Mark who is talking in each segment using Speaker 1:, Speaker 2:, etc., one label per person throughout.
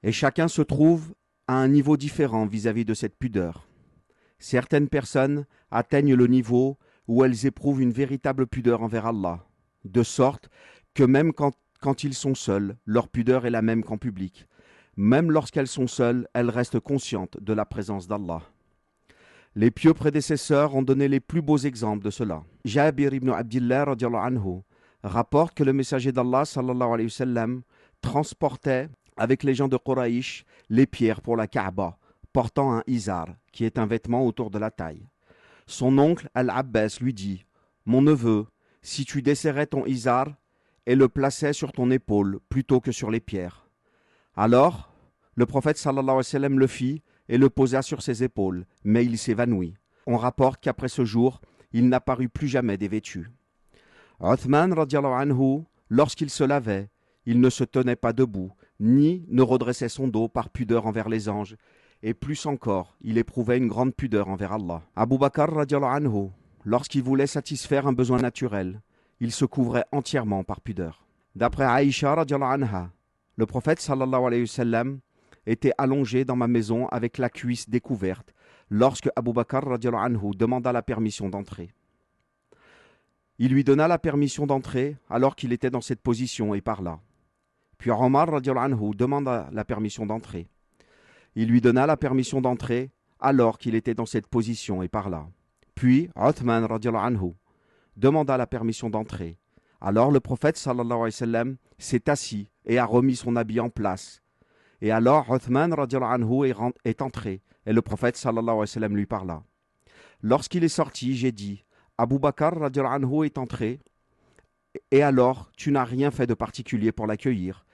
Speaker 1: Et chacun se trouve à un niveau différent vis-à-vis de cette pudeur. Certaines personnes atteignent le niveau où elles éprouvent une véritable pudeur envers Allah, de sorte que même quand ils sont seuls, leur pudeur est la même qu'en public. Même lorsqu'elles sont seules, elles restent conscientes de la présence d'Allah. Les pieux prédécesseurs ont donné les plus beaux exemples de cela. Jabir ibn Abdillah radiallahu anhu rapporte que le messager d'Allah sallallahu alayhi wa sallam transportait avec les gens de Quraïsh les pierres pour la Kaaba, portant un izar, qui est un vêtement autour de la taille. Son oncle Al-Abbas lui dit « Mon neveu, si tu desserrais ton izar et le plaçais sur ton épaule plutôt que sur les pierres. » Alors, le prophète sallallahu alayhi wa sallam le fit et le posa sur ses épaules, mais il s'évanouit. On rapporte qu'après ce jour, il n'apparut plus jamais dévêtu. Uthman radiallahu anhu, lorsqu'il se lavait, il ne se tenait pas debout, ni ne redressait son dos par pudeur envers les anges, et plus encore, il éprouvait une grande pudeur envers Allah. Abu Bakr radiallahu anhu, lorsqu'il voulait satisfaire un besoin naturel, il se couvrait entièrement par pudeur. D'après Aïcha radiallahu anha, le prophète sallallahu alayhi wa sallam était allongé dans ma maison avec la cuisse découverte lorsque Abu Bakr radiallahu anhu demanda la permission d'entrer. Il lui donna la permission d'entrer alors qu'il était dans cette position et parla. Puis Omar radiallahu anhu demanda la permission d'entrer. Il lui donna la permission d'entrer alors qu'il était dans cette position et parla. Puis Uthman radiallahu anhu demanda la permission d'entrer. Alors le prophète sallallahu alayhi wa sallam s'est assis et a remis son habit en place. Et alors Uthman radiallahu anhu est entré et le prophète sallallahu alayhi wa sallam lui parla. Lorsqu'il est sorti, j'ai dit « Abu Bakr radiallahu anhu est entré et alors tu n'as rien fait de particulier pour l'accueillir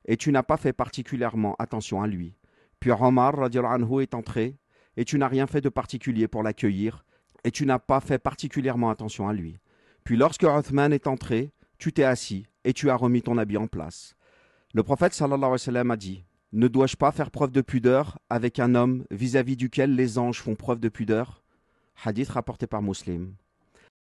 Speaker 1: et tu n'as pas fait particulièrement attention à lui. Puis Omar radiallahu anhu est entré et tu n'as rien fait de particulier pour l'accueillir et tu n'as pas fait particulièrement attention à lui. Puis lorsque Uthman est entré, tu t'es assis et tu as remis ton habit en place. » Le prophète sallallahu alayhi wa sallam a dit « Ne dois-je pas faire preuve de pudeur avec un homme vis-à-vis duquel les anges font preuve de pudeur ?» Hadith rapporté par Muslim.